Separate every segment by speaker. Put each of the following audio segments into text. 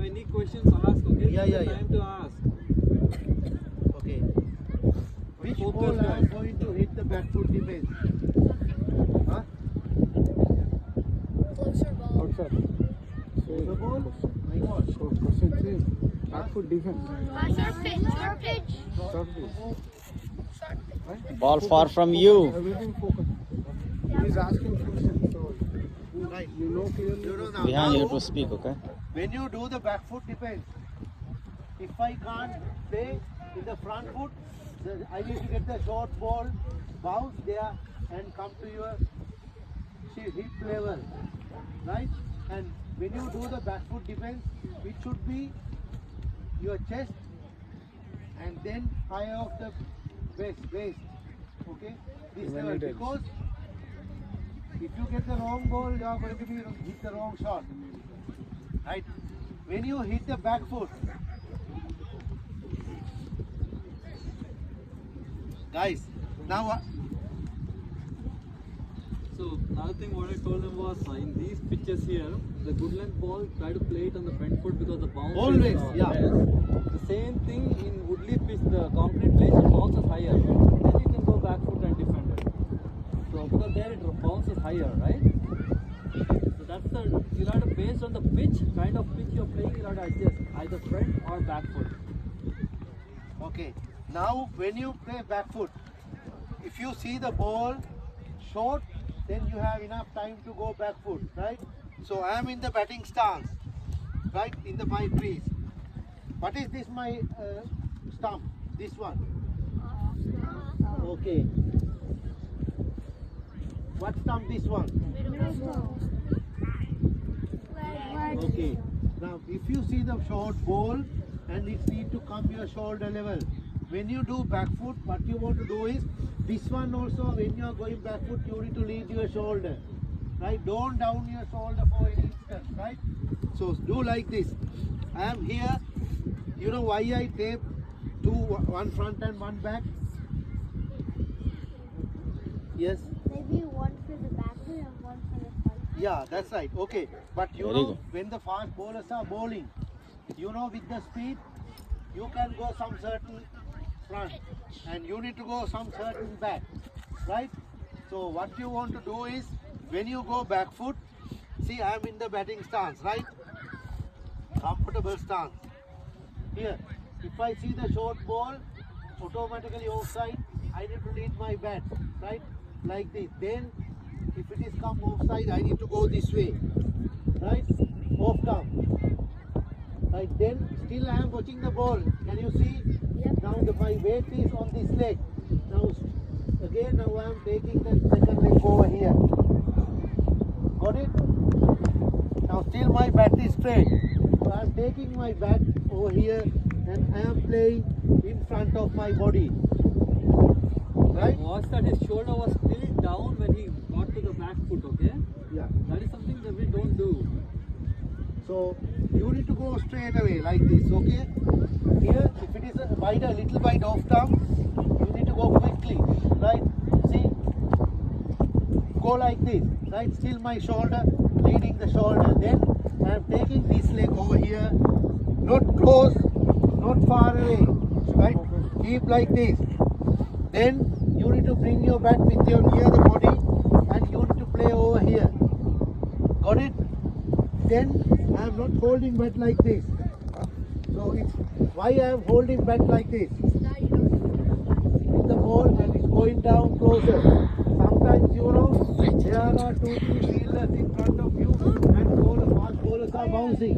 Speaker 1: have any questions, ask. Okay.
Speaker 2: Yeah,
Speaker 1: This is
Speaker 2: yeah,
Speaker 1: the
Speaker 2: yeah.
Speaker 1: time to ask.
Speaker 2: Okay. Which
Speaker 1: Focus,
Speaker 2: ball I
Speaker 1: guys.
Speaker 2: am going to hit the back foot defense? Huh?
Speaker 3: Closer ball.
Speaker 4: Outside.
Speaker 2: The ball? My God.
Speaker 4: So question 3. Back foot defense.
Speaker 3: Short pitch. Short pitch.
Speaker 4: Short pitch.
Speaker 5: Ball far from you.
Speaker 4: Everything focus. He's asking questions. So
Speaker 2: Right.
Speaker 4: you know clearly.
Speaker 2: You know now.
Speaker 5: Behind you
Speaker 2: Now,
Speaker 5: to speak, okay?
Speaker 2: when you do the back foot defense, if I can't play in the front foot, I need to get the short ball, bounce there and come to your hip level, right? And when you do the back foot defense, it should be your chest and then higher of the waist, okay? This
Speaker 4: When
Speaker 2: level,
Speaker 4: it is.
Speaker 2: because if you get the wrong ball, you are going to be hit the wrong shot, right? When you hit the back foot, guys, now
Speaker 1: So another thing what I told them was in these pitches here, the good length ball, try to play it on the front foot because the bounce
Speaker 2: Always,
Speaker 1: is
Speaker 2: yeah.
Speaker 1: less. The same thing in woodley pitch, the concrete place, it bounces higher. Then you can go back foot and defend it. So because there it bounces higher, right? So that's the, you have to, based on the pitch, kind of pitch you're playing, you have to adjust either front or back foot.
Speaker 2: okay. Now when you play back foot, if you see the ball short, then you have enough time to go back foot, right? So I am in the batting stance, right? In the my crease. What is this my stump? This one. Okay. What stump this one? Okay. Now if you see the short ball and it need to come your shoulder level, when you do back foot, what you want to do is this one also, when you are going back foot, you need to lead your shoulder, right? Don't down your shoulder for any instant, right? So do like this. I am here. You know why I tape one front and one back? Yes.
Speaker 3: Maybe one for the back foot and one for the front foot.
Speaker 2: Yeah, that's right. Okay. But you
Speaker 5: Very
Speaker 2: know,
Speaker 5: good.
Speaker 2: when the fast bowlers are bowling, you know, with the speed, you can go some certain front and you need to go some certain back, right? So what you want to do is, when you go back foot, see I am in the batting stance, right? Comfortable stance. Here, if I see the short ball, automatically offside, I need to lead my bat, right? Like this. Then, if it is come offside, I need to go this way, right? Off come. Right, then still I am watching the ball. Can you see?
Speaker 3: Yep.
Speaker 2: Now my weight is on this leg. Now again, now I am taking the second leg over here. Got it? Now still my bat is straight. So I am taking my bat over here and I am playing in front of my body. Right?
Speaker 1: Was that his shoulder was still down when he got to the back foot, okay?
Speaker 2: Yeah.
Speaker 1: That is something that we don't do.
Speaker 2: So you need to go straight away like this, okay? Here, if it is a little wide off thumb, you need to go quickly, right? See? Go like this, right? Still my shoulder, leading the shoulder. Then I am taking this leg over here, not close, not far away, right? Keep like this. Then you need to bring your bat with your near the body and you need to play over here. Got it? Then I am not holding bat like this. So it's why I am holding bat like this. With the ball and it's going down closer. Sometimes you know there are 2-3 fielders in front of you and fast bowlers are bouncing.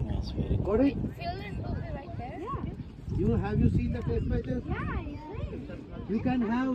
Speaker 5: Yes, very good.
Speaker 2: Got it?
Speaker 3: Fielders will be right there. Yeah.
Speaker 2: Have you seen the test matches?
Speaker 3: Yeah.
Speaker 2: You can have